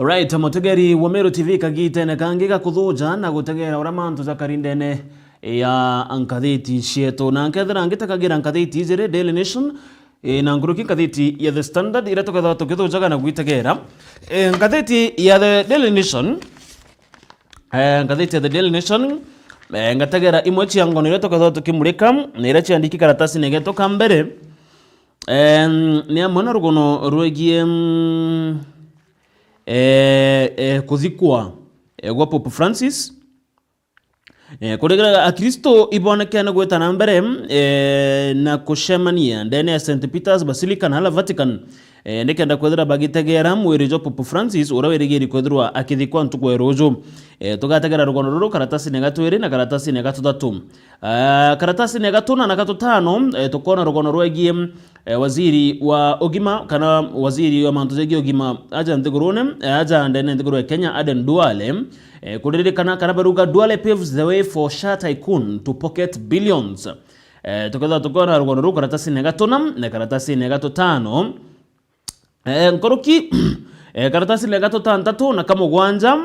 Alright, mutegeri wa Meru TV kagite na kangiga kuthuja na gutegera ura mantu za karindene ya ankatheti cietu na nkethera ngitakagira ankatheti zire Daily Nation na nguruki ankatheti ya The Standard ira tukatha tukithujaga na gwitegera ankatheti ya The Daily Nation ankatheti ya The Daily Nation ngategera imwe ciango nire tukatha tukimurika na ira ciandiki karatasi negeto kambere ni amona rugono rwegie kuthikwa gwa Pope Francis kuregera akristo ibonekana gwetana mbere na kushemania ndene ya St Peter's Basilica na hala Vatican ndikenda kwethira bagitegera mwiri jo Pope Francis urawerigiri kwethirwa akithikwa ntuko erojo tugategera rugono ruru karatasi ne gatwiri na karatasi ne gatutatu karatasi ne gatuna na gatutano tukona rugono rwegie waziri wa ogima kana waziri wa mantuzegie ogima aja ndigurune aja ndene ndigurwe Kenya Aden Duale kuririkana kana baruga Duale paves the way for Sha tycoon to pocket billions tukona rugono ruru karatasi ne gatuna na karatasi ne gatutano nkoroki karatasi le gatutantatu na kamugwanja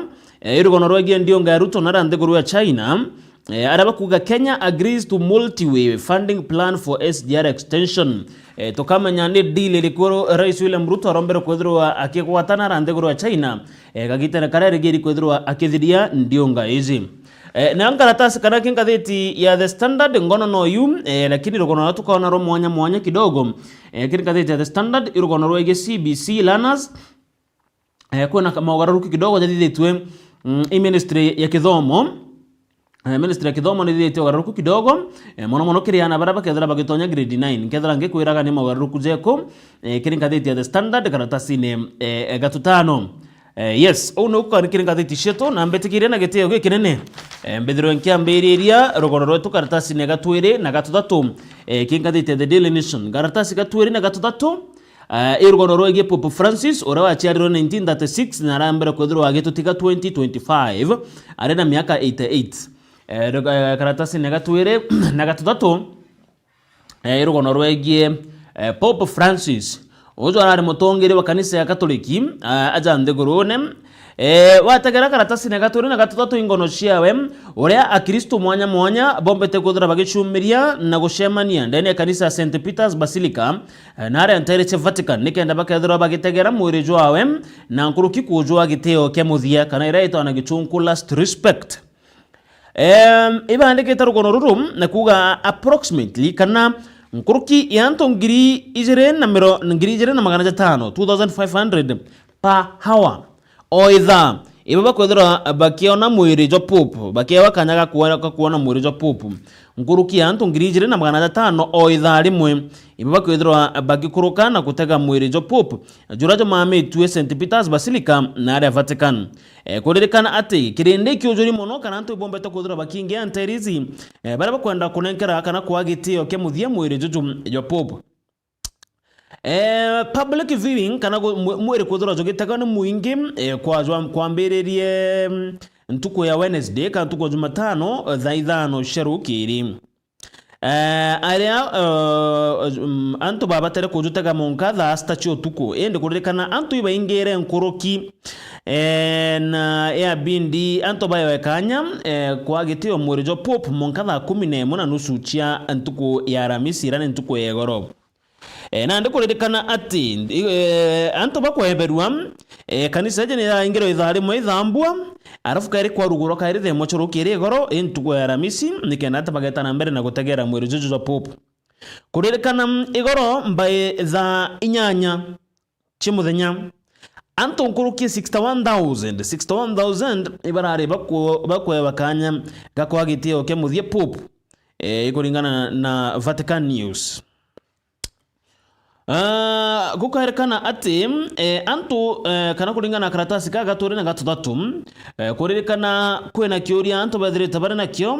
irugono rwegie ndio ngaruto na ndigurwe China araba kuga Kenya agrees to multi-way funding plan for SGR extension tokamanya ni deal ilikoro Rais William Ruto arombere kwethirwa akikwatana randegurwa China kagitana karere giri kwethirwa akithiria ndionga hizi na karatasi kana kingatheti ya The Standard ngono no yu lakini rugono tukona ro mwanya kidogo kingatheti ya The Standard irugono rwege CBC learners kuna maugaruki kidogo jathithitwe ministry ya kithomo Ministry ya kithomo ni thite ugaruku kidogo mono kiriana baraba kethira bagitonya grade 9 kethira ngikwiraga ni magaruku jeko kiringa thite ya The Standard karatasi ne gatutano yes uno ukari kiringa thite sheto na mbetikire na giteo gikinene mbethiro nkiambiriria rugoro rwetu karatasi ne gatwire na gatutatu kiringa thite The Daily Nation karatasi gatwire na gatutatu irugono rwegie Pope Francis ura wachiarirwo 1936 na arambere kwethirwa agitutika 2025 arena miaka 88 karatasi ne gatwire na gatutatu irugono rwegie Pope Francis uzo arari mutongere wa kanisa ya Katoliki aja ndigurune wategera karatasi ne gatwire na gatutatu ingono ciawe uria akristo mwanya bombete kuthira bagicumiria na gucemania ndene ya kanisa ya St Peter's Basilica na aria ntaire Vatican nikenda bakethira bagitegera mwiri jwawe na nkuruki kujwa giteo kya muthia kana iraitwa na gichunku last respect ibandike tarugono ruru na kuga approximately kana nkuruki yanto ngiri ijere na 2500 per hour oitha ibaba kwethira bakiona mwiri jo Pope bakiwa kanyaga kuona mwiri jo Pope nkuruki yanto ngiri ijere na 500 oitha rimwe ibaba kwethira bagikuruka na kutega mwiri jo Pope jurajo mametwe St Peter's Basilica na area Vatican kuririkana ati kirinde kiujuri muno kana ntu bombete kwethira bakinge anterizi baraba kwenda kunenkera kana kwagitio ke muthia mwiri jo Pope public viewing kana mwiri kwethira jogitega ni muingi kwambiririe ntuko ya Wednesday kana ntuko Jumatano thaa 5 sherukiri aria antu babatere kujutega monka thaa stacho tuko ende kuririkana antu ibaingere nkuruki na ya bindi anto bayo kanya kwa gitio mwiri jo Pope monka thaa 11 na nusu chia ntuko ya Ramisi rane ntuko ya goro na ndikuririkana ati anto bakweberwa kanisa je ni ingero ithari mwe thambua arafu kairi kwa ruguro kairi the mochoro kiri goro ntuko ya Ramisi nikenda tabagetana mbere na gutegera mwiri jo Pope kuririkana igoro mbaye za inyanya chimuthenya anto nkuruki 61,000 ibarare bakwe bakanya gakwa gitio ke muthie Pope ikuringana na Vatican News gukaherekana ati antu kana kuringana karatasi ka gaturi na gatutatu kuririkana kwena kiuria antu bathirite bari nakio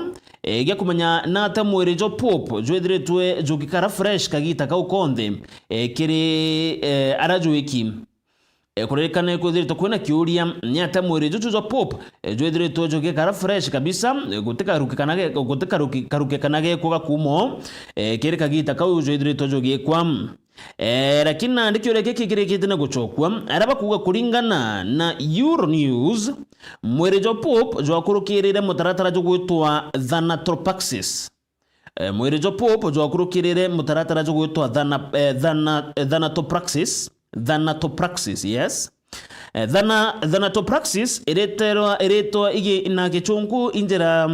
gya kumenya nata mwiri jo Pope jwethiritwe jugikara fresh kagita ka ukonde kiri arajuiki kuririkana kwethiritwe kwena kiuria nyata mwiri jo Pope jwethiritwe jugikara fresh kabisa gutika rukikanage kuga kumo kiri kagita ka jwethiritwe jugikwa lakini nandi kyo reke kikirekete na guchokwa araba kuga kuringana na Euronews mwere jo Pope jo akurukirire mutaratara jo gwitwa Thanatopraxis. Mwere jo Pope jo akurukirire mutaratara jo gwitwa Thanatopraxis, yes. Thanatopraxis iretwa igi na gichungu injira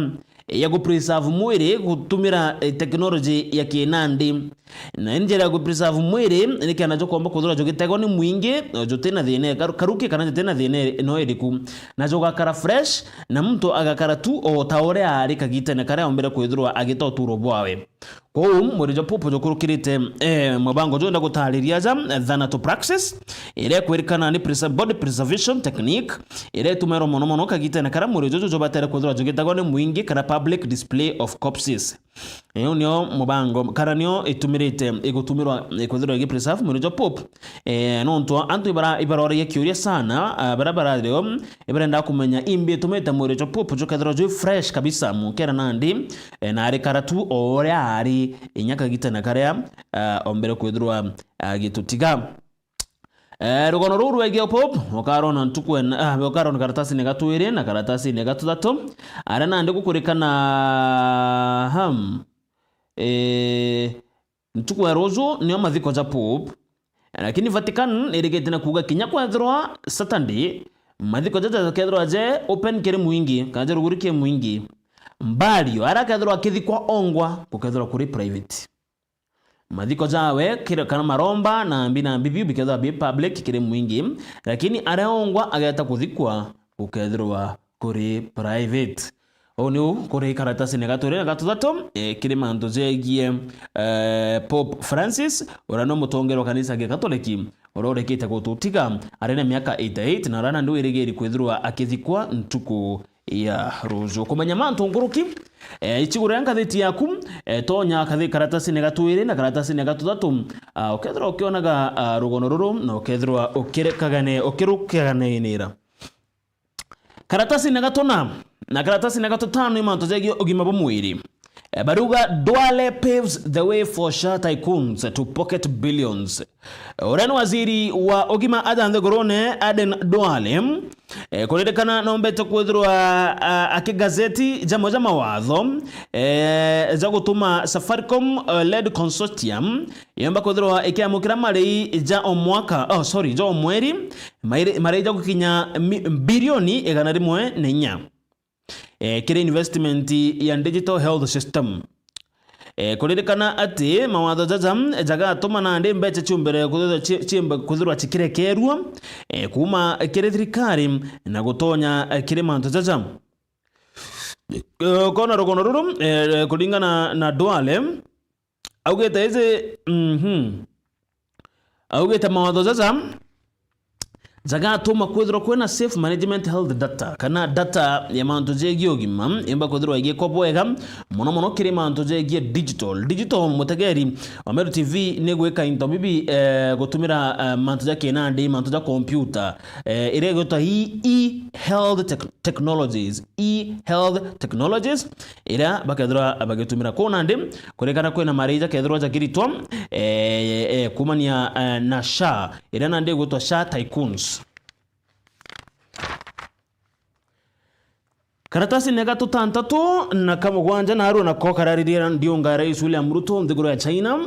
ya gupreserve mwiri gutumira technology ya kinandi na njira ya gupreserve mwiri ni kana jo komba kuthura jo gitego ni mwingi jo tena thine karuki kana tena thine no iriku na jo gakara fresh na mtu agakara tu o taore ari kagite na kare ombere kwithurwa agito turo bwawe ko mwiri jo Pope jo kurukirite mabango jo ndagutariria ja Thanatopraxis ire kwerikana ni body preservation technique ire tumero mono kagite na kare mwiri jo batera kwithurwa jo gitego ni mwingi kana public display of corpses. Eyo nyo mubango karanyo itumirite igutumirwa kwithirwa gi preserve mwiri jo Pope nonto antu ibarore ye curious sana barabara ryo ibarenda kumenya imbi tumete mwiri jo Pope jo kwithirwa jo fresh kabisa mukera nandi na ari karatu ore ari inyaka gitana karea ombere kwithirwa gitutiga rugono ruru wege Pope okarona ntukwen okarona karatasi ne gatwire na karatasi ne gatutatu ara nande gukurikana ntukwe rozo niyo mathiko ja Pope lakini Vatican irigete na kuga kinya kwethirwa Saturday mathiko ja kethirwa je open kere mwingi kaje rugurike mwingi mbalio ara kethirwa kithikwa ongwa kukethirwa kuri private mathiko jawe kire kana maromba na mbina bibi bikethwa bi public kire mwingi lakini araongwa ageta kuthikwa ukethirwa kuri private onu kuri karatasi ne gatore na gatutatu kire manto jegie Pope Francis orano mutongero kanisa ge katoliki ororekete gututiga arena miaka 88 na rana ndu irigeri kwithirwa akithikwa ntuku ya rozo kumenya manto nguruki ichigura ngatheti yaku tonya kathi karatasi ne gatwire na karatasi ne gatutatu ukethirwa ukionaga rugono ruru na ukethirwa ukirekagane ukirukagane nira karatasi ne gatona na karatasi ne gatutano imanto zegio ugima bumwiri baruga Duale paves the way for SHA tycoons to pocket billions. Oreno waziri wa ogima Adan Gorone Aden Duale kulirekana nombete kwithirwa akigazeti jamo mawatho za gutuma Safaricom led consortium yamba kwithirwa ikiamukira mari ja omwaka ja omweri mari ja gukinya bilioni 104 kire investment ya digital health system kulirekana ati mawatho jaga tuma na ndi mbeche chumbere kuthirwa chikirekerwa kuma kire thirikari na gutonya kire manto jaja kona rogono ruru kulingana na Duale augeta ize augeta mawatho jaga tuma kwithirwa kwena safe management health data kana data ya manto jegi ogima imba kwithirwa ige kobwega muno kire manto jegi digital mutegeri Ameru TV negweka into bibi gutumira manto jake nandi manto ja computer ire gota health technologies ira bakadra abagetumira kona ndi kurekana kwena marija kedro ja kiritwa kumania na SHA ira nandi gutwa SHA tycoons. Karatasi ne gatutantatu na kamugwanja na haru na kokarariria ndionga Rais William Ruto nthiguru ya China.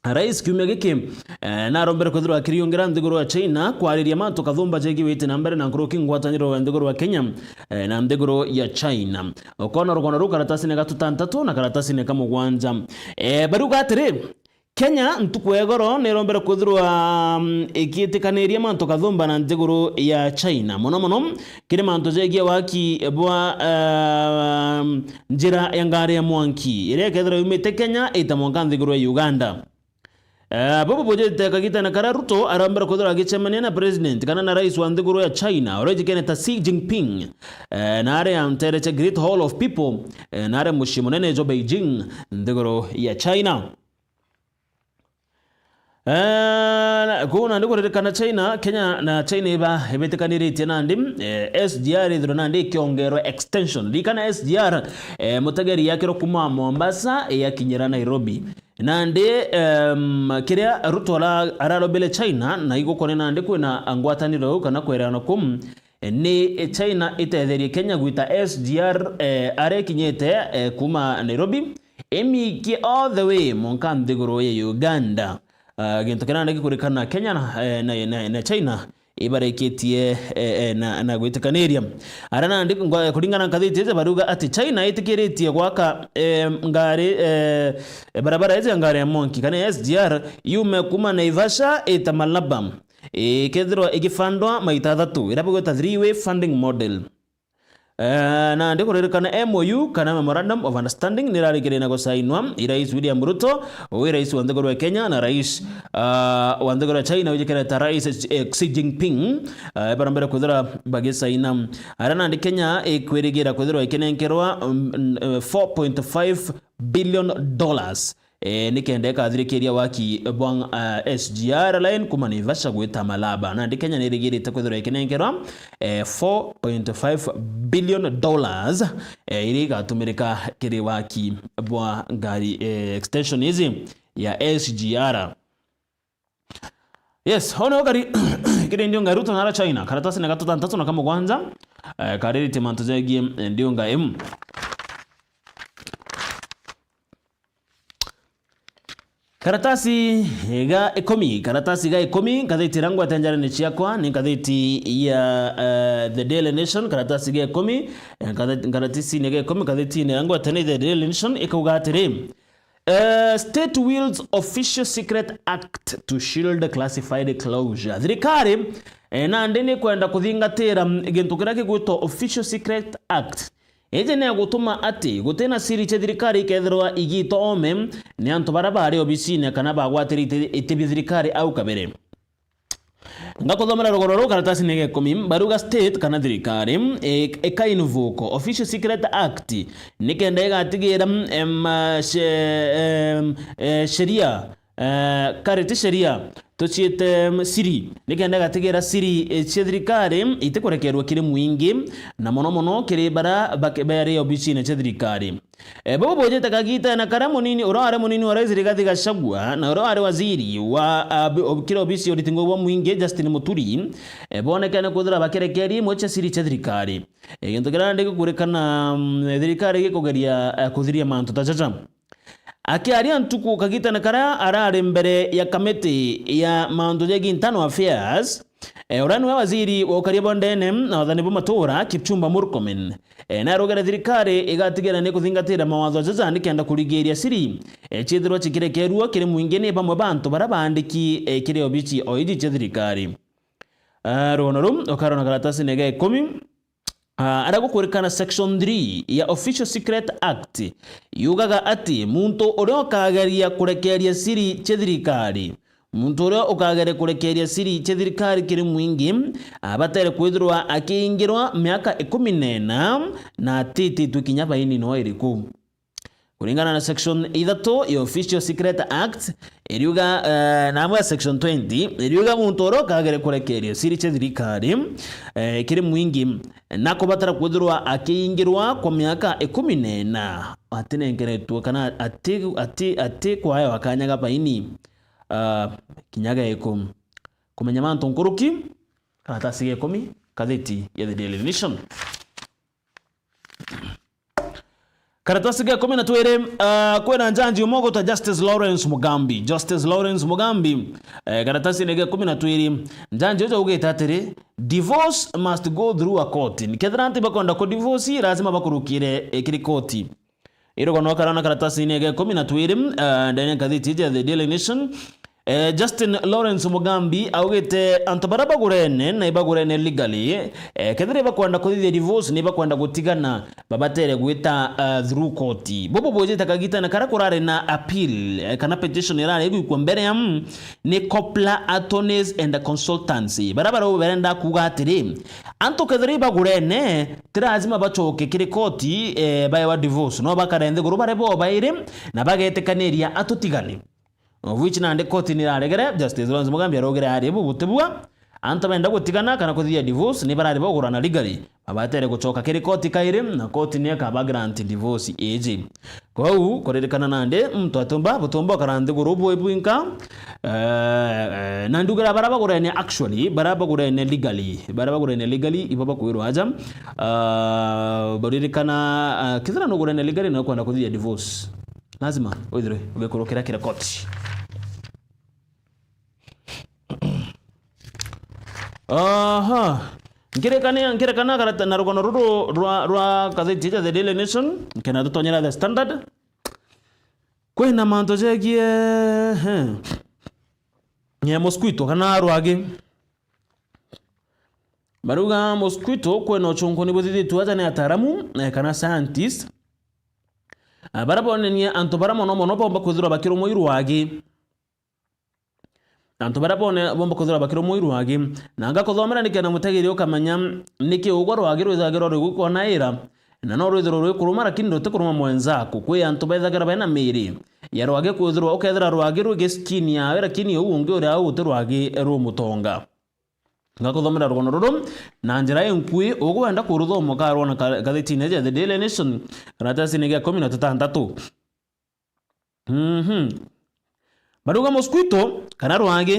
Rais kiumia giki na rombere kwithirwa akiriongera nthiguru ya China kwariria mantu kathumba jegi wite na mbere na nguruki ngwataniro wa nthiguru wa Kenya na nthiguru ya China. Okona rugono ru karatasi ne gatutantatu na karatasi ne kamugwanja baruga atiri Kenya ntukwegoro ne rombere kwithirwa ikitikaniria mantu kathumba na nthiguru ya China muno kire mantu jegie waki bwa njira ya ngari ya mwanki ire kethirwa yumite Kenya itamwanka nthiguru ya Uganda. Bobo bojete kagita na Ruto arambara kwithirwa agichemania na president kana na rais wa nthiguru ya China Oroji Kenyatta Xi Jinping na are amtereche great hall of people na are mushimonene jo Beijing nthiguru ya China. Kuna ndiko rekana China Kenya na China iba ebetikanirite nandi SGR ithro nandi kiongero extension likana SGR mutageri yakiro kuma Mombasa yakinyira Nairobi nandi kiria Ruto ararobele China na igukore nandi kwina angwataniro kana kwerana kum ni China itetherie Kenya gwita SGR arekinyete kuma Nairobi emiki all the way monkanthi goro ya Uganda gintu kirana gikurikana Kenya na China ibareketie na gwitikaniria arana ndi kuringana nkathiti ze baruga ati China itikiritie gwaka ngari barabara hizi ngari ya Monki kana SGR yume kuma Naivasha itamalaba kethirwa igifandwa maita 3 irabugota 3-way funding model na ndi kuririkana MOU kana memorandum of understanding nirarigire na gusainwa Rais William Ruto Rais wa ndegoro wa Kenya na Rais wa ndegoro wa China ujikira ta Rais Xi Jinping barambere kuthira bagisaina arana ndi Kenya kwirigira kuthira ikenenkerwa $4.5 billion nikende kathirikiria waki bwang SGR line kuma Naivasha gwita Malaba na ndi Kenya nirigirite kuthira ikenenkerwa $4.5 billion iri gatumirika kiri waki bwa ngari extension hizi ya SGR. Yes, hono gari kiri ndio ngaruto na China karatasi na gatuta ntatu na kama kwanza kariri timantozegie ndio ngaem karatasi ga 10 katheti rangu atanjara ni chiakwa ni katheti ya The Daily Nation karatasi ga 10 karatasi ni ga 10 katheti ni rangu atani The Daily Nation ikaugatire State Wills Official Secret Act to Shield Classified Closure. Thirikari na ndini kwenda kuthingatira gintu kirake gwitwa Official Secret Act eje ne gutuma ati gutena siri che thirikari ikethirwa igito ome ni antu barabari obisine kana bagwatirite itibi thirikari au kabere ngakothomera rogoro karatasi nege 10 baruga state kana thirikari ekainvuko Official Secret Act nikenda igatigira sheria karete sheria tuchiete siri nikenda gatigira siri cia thirikari itikurekerwa kiri mwingi na mono kiri bara bakebere obisine cia thirikari bobo bojeta kagita na karamu nini urare munini wa Rais Rigathi Gachagua na urare waziri wa kiri obisi oritingo wa mwingi Justin Muturi bonekana kuthira bakerekeri mocha siri cia thirikari gintu kirande gukurekana thirikari gikugeria kuthiria mantu tajaja akiaria ntuku kagita na kara arare mbere ya kamiti ya Mount Jegi Internal Affairs urani wa waziri wa ukaribu ndene na wathani bo matura Kipchumba Murkomen na rogera thirikari igatigira ni kuthingatira mawatho jaja nikenda kurigiria siri chithirwa chikirekerwa kiri mwingi ni bamwe bantu barabandiki kiri obichi oiji cha thirikari ronorum okarona karatasi nege 10 aragukurikana section 3 ya Official Secret Act yugaga ati muntu uria ukageria kurekeria siri che thirikari muntu uria ukageria kurekeria siri che thirikari kiri mwingi abatere kwithirwa akiingirwa miaka 14 na titi tukinya baini no iriku kulingana na section 3 ya Official Secret Act iriuga na section 20 iriuga muntu uria ukageria kurekeria siri che thirikari kiri mwingi nako batara kwithirwa akiingirwa kwa miaka 14 atinengeretwo kana ati kwayo akanyaga baini kinyaga eko kumenya mantu nkuruki karatasi 10 katheti ya The Daily Nation karatasi ga 10 na twere kwena njanji umogo ta Justice Lawrence Mugambi karatasi nege 10 na twere njanji uja ugeta atiri divorce must go through a court nikethranti bakonda ko divorce lazima bakurukire kiri court iro no karana karatasi nege 10 na twere ndene katheti ya The Daily Nation Justin Lawrence Mugambi augite antabaraba gurene na ibagurene legally kethire bakwenda kuthithia divorce ni bakwenda gutigana babatere gwita through court bobo bojeta kagita na karakurare na appeal kana petition irare igwa mbere ya ni Copla Attorneys and Consultancy barabara uberenda kugatire anto kethire bagurene tirazima bachoke kiri court baye wa divorce no bakarende guru bare bo baire na bagetekaniria atutigane which nande court ni raregere Justice Lawrence Mugambi arogere ari bubutebwa anta benda gutigana kana kuthia divorce ni barari bagurana legally abatere gucoka kiri koti kaire na koti ne ka grant divorce age kwa u korerekana nande mtu atomba butomba karande gurubu ebwinka na ndugara baraba gurene actually baraba gurene legally ibaba kuiru aja baririkana kithira no gurene legally na kwenda kuthia divorce lazima oithire ugekorokera kira koti ngirekana karata na rugono ruru rwa gazeti ya The Daily Nation kena tutonyera The Standard kwena manto jegie nye mosquito kana rwage baruga mosquito kwena ochonko ni bozidi tuaza ne ataramu kana scientist barabone ni antobara mono bomba kuzura bakiro moiru wage nanto barabone bomba kuzura bakiro moiru wage nanga kothomera nikena mutegeri ukamanya niki ugwa rwage rwithagiro riguko na ira na no rwithiro rwikuruma lakini rote kuruma mwenzako kwe anto bethagira bena miri ya rwage kuzura ukethira rwage rwige skin yawe lakini uungi uri au rwage rumutonga ngakothomera rugono ruru na njira enkui ugwenda kuruthomo karona gazeti ne The Daily Nation karatasi ne 16 baruga mosquito kana rwage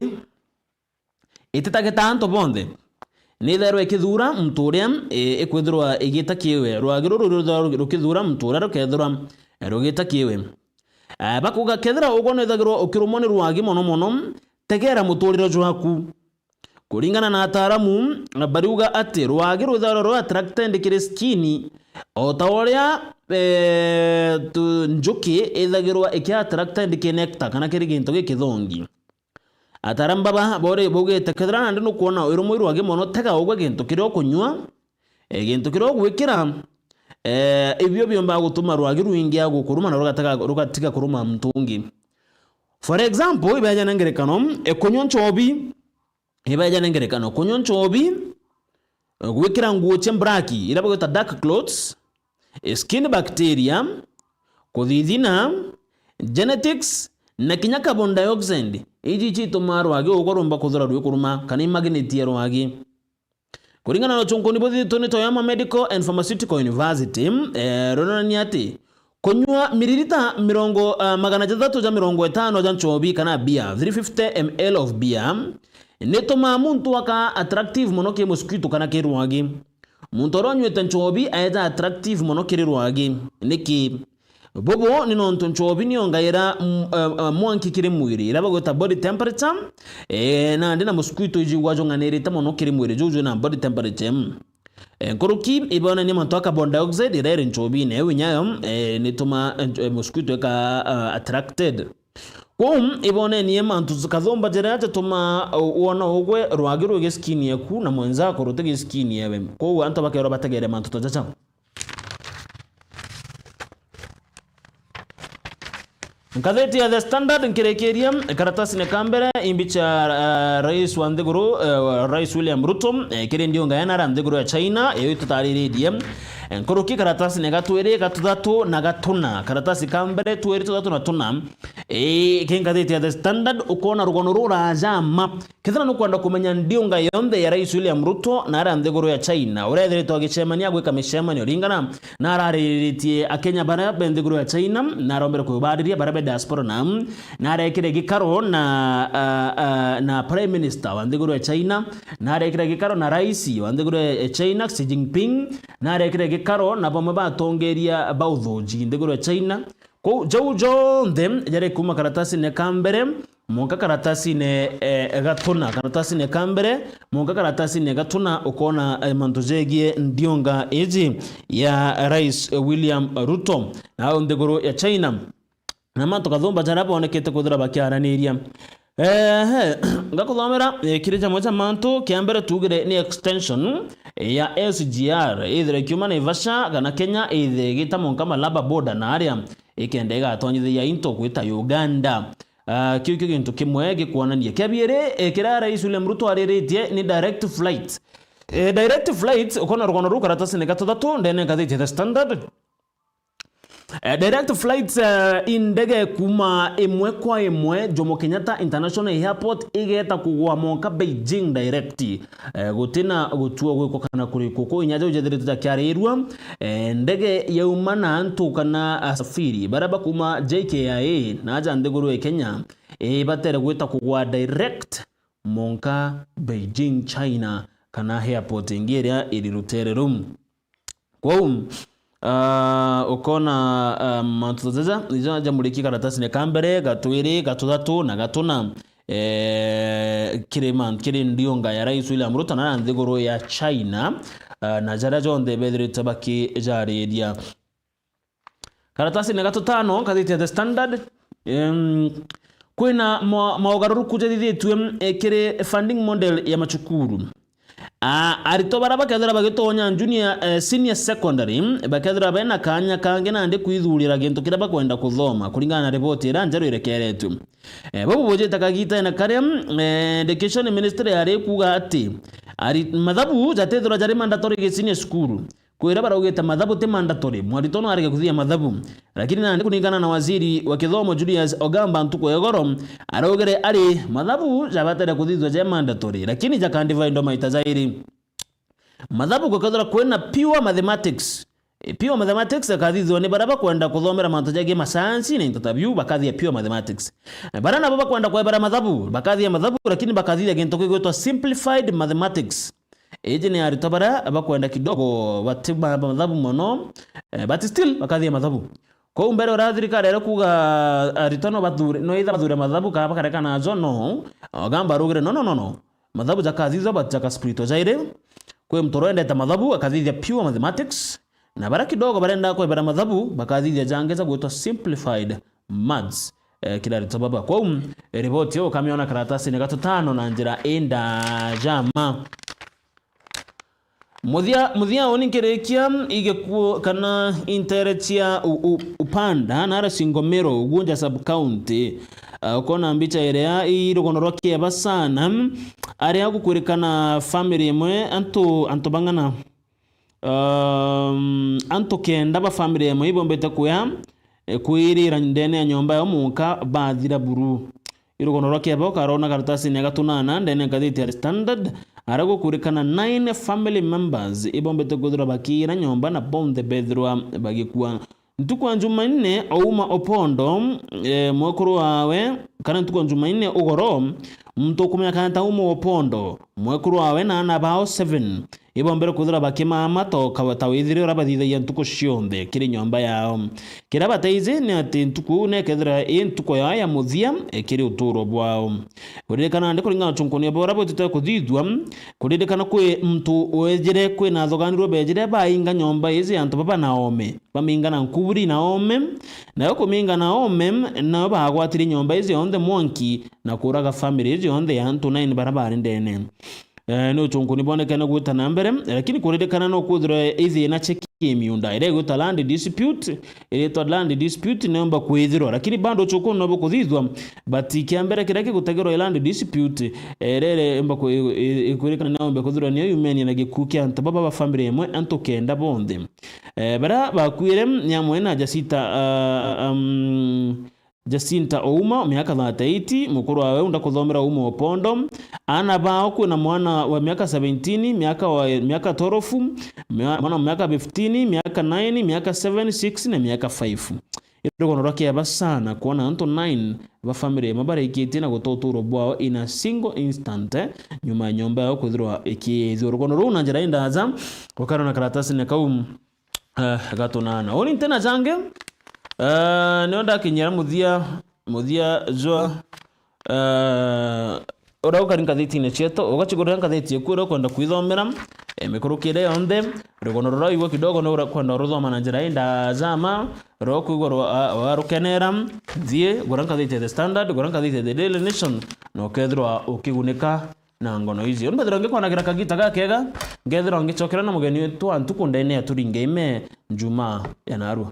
ititage tanto bonde nitherwe kithura mturia ekwithirwa igita kiwe rwage ruru rukithura mturia rukethirwa rugita kiwe bakuga kethira ugono ithagirwa ukirumoni rwage mono tegera muturiro jwaku kuringana na ataramu bariuga ati rwage rwithagirwa rwa attracted kire skin otaoria njuki ithagirwa ikia attracted ki nectar kana kiri ginto gikithongi ataramba bore bogete kethira nandi no kuona irumo rwage mono tega ogwe ginto kiro kunywa ginto kiro gwikira ibyo byomba gutuma rwage rwingi agukuruma na rugatiga kuruma mtungi for example ibaja nangerekano ekonyonchobi ibaja nangerekano konyonchobi gwikira nguo chembraki irabagota dark clothes skin bacteria kuthithina genetics na kinya carbon dioxide iji chituma rwage ugorumba kuthura rwikuruma kana magnet ya rwage kuringana na chonkoni bothi toni Toyama Medical and Pharmaceutical University ronani ati kunywa mililita 350 ja nchobi kana beer 350 ml of beer netoma muntu waka attractive mono ke mosquito kana ke rwage muntu ronywete nchobi aeta attractive mono ke rwage niki bobo nino nchobi ni ongaira mwanki kire mwiri irabagota body temperature na ndina mosquito iji wajonga nerita mono kire mwiri jojo na body temperature nkoroki ibona ni manto carbon dioxide irere nchobi ne winyayo nituma mosquito ka attracted ibone ni manto zikathomba jerate tuma uona ogwe rwagiro ge skin yaku na mwenzako rutege skin yawe ko anto bakero bategere manto tojacha Gazeti ya The Standard nkirekeria karatasi ne kambere imbicha rais wa Ndeguru Rais William Ruto kire ndio ngayana ra Ndeguru ya China yeyo tutarire diem nkoroki karatasi ne gatwere gatudatu na gatuna karatasi kambere twere tudatu na tuna gazeti ya The Standard ukona rugono rura jama kithana no kwenda kumenya ndio ngayonde ya Rais William Ruto na ra Ndeguru ya China urethire twagicemania gwika micemania ringana na arariritie akenya bara Ndeguru ya China na rombere kubadiria bara diaspora na rekire gikaro na prime minister wa Ndeguru ya China na rekire gikaro na rais wa Ndeguru ya China Xi Jinping na rekire gikaro na bamwe batongeria bauthoji Ndeguru ya China ko jojo ndem jare kuma karatasi ne kambere monka karatasi ne gatuna karatasi ne kambere monka karatasi ne gatuna ukona mantojegie ndionga eji ya Rais William Ruto na Ndeguru ya China na manto kathomba jarabo onekete kuthura bakiaraniria ngakuthomera kirija moja manto kiambere tugire ni extension ya SGR either kiuma Naivasha kana Kenya either gitamo kama Laba border na area ikendega atonyithia into kwita Uganda kiu kintu kimwe gikuonania kiabiere kira Rais William Ruto ariritie ni direct flight ukona rugono rukaratasi ne gatatu ndene gatheti The Standard Direct flights indege kuma imwe kwa imwe Jomo Kenyatta International Airport igeta kugwa monka Beijing direct gutina gutuo gwiko kana kuri kuko inyaje ujetherete ta kyarirwa ndege yaumana antu kana asafiri baraba kuma JKIA naja ndeguru Kenya batere gwita kugwa direct monka Beijing China kana airport ingiria irirutere room kwa ukona mantuzaza nizo jamuriki karatasi ne kambere gatwiri gatudatu na gatuna kiri ndionga ya Rais William Ruto na nthiguru ya China na jara jonde bedri tabaki jaridia karatasi ne gatutano kathiti The Standard kwina maugaruruku jethithitwe kiri funding model ya machukuru arito baraba kethera bagitonya junior senior secondary bakethera bena kanya kange nande kwithurira gintu kira bakwenda kuthoma kuringana na report ira njeru irekeretu babu boje takagita na kare education ministry yari kuga ati ari mathabu jatethera jari mandatory senior school kwira barageta mathabu te mandatory mwaritono arige kuthia mathabu lakini nande kuningana na waziri wa kithomo Julius Ogamba Ntuko Yegoro arogere ari mathabu jabatera kuthithwa je mandatory lakini jakandiva ndo maita zairi mathabu gukethera kwena pure mathematics akathithwa ni baraba kwenda kuthomera mantu jage masayansi na interview bakathia pure mathematics barana baba kwenda kwebara mathabu bakathia mathabu lakini bakathia gintu kwigwetwa simplified mathematics eje ni aritabara bakwenda kidogo batiba mathabu mono but still bakathia mathabu kwa umbere urathirika rero kuga aritono bathure no itha bathure mathabu ka bakareka najo no Ogamba rugire no mathabu jakathithwa bataka spiritual zaire kwe mtoro endeta mathabu akathithia pure mathematics na bara kidogo barenda kwebara mathabu bakathithia jangeza gwetwa simplified maths kila ritababa kwa report yo kamiona karatasi ni gatutano na njira enda jama muthia oni kirekia igekuo kana interetia upanda nara Singomero Ugunja sub county ukona mbicha irea irugonorokye basana ari agukurikana family imwe anto bangana anto kenda ba family imwe ibombete kuya kuirira ndene ya nyomba yo muka bathira buru irugonorokye bokarona karatasi ne gatunana ndene kathiti ya Standard arago kurikana 9 family members ibombete kuthura bakira nyomba na bonde bedrwa bagikuwa ntukwa Jumanne Ouma Opondo mwekuru wawe kana ntukwa Jumanne ugoro mtukumya kana Ouma Opondo mwekuru wawe na ana bao 7 ibombere kuthura bakima amato kawatawithire rabathitha ya ntuko cionthe kiri nyomba yao kirabataize ni ati ntuku ne kethira ntuko ya muthia kiri uturo bwao kuririkana ndi kuringana chunkonia bora botete kuthithwa kuririkana kwe mtu wejire kwe na thoganirwo bejire bainga nyomba izi antu baba naome baminga na nkuburi naome na yoko minga naome na bagwatiri nyomba izi onde monki na kuraga family izi onde ya antu 9 barabara ndene no chunkuni bonekana gwita nambere lakini kuririkana no kuthira ithi na cheki miunda ire gwita land dispute nemba kwithirwa lakini bando chukuno no kuthithwa but kiambere kireke gutegerwa land dispute rere emba kuririkana nomba kuthirwa ni yumeni na gikukia antu baba ba family imwe antu kenda bonde bara bakwire nyamwe na Jacinta Ouma miaka 38 mukuru wawe unda kuthomera Ouma Opondo ana bao kuna mwana wa miaka 17 miaka 12 mwana wa miaka 15 miaka 9 miaka 7 6 na miaka 5 irugonorokye basana kuona anto 9 ba family mabara ikitina gutoturo bwao in a single instant nyuma nyomba yao kuthirwa ikirugonoro na njira indaza wakaro na karatasi ne kaum gatonana oni tena jange nionda kinyera muthia jwa urauka rinkathiti ne cheto ugachigura rinkathiti ekuro kwenda kwithomera mikurukire yonde rugonororo igwa kidogo no kwenda ruthoma na njira inda zama roku igwa warukenera thie gurankathiti The Standard gurankathiti The Daily Nation no kethirwa ukigunika na ngono izi on bethira ngikwana kagita gakega ngethira ngichokera na mugeni wetu antu kundene aturinge ime njuma ya narua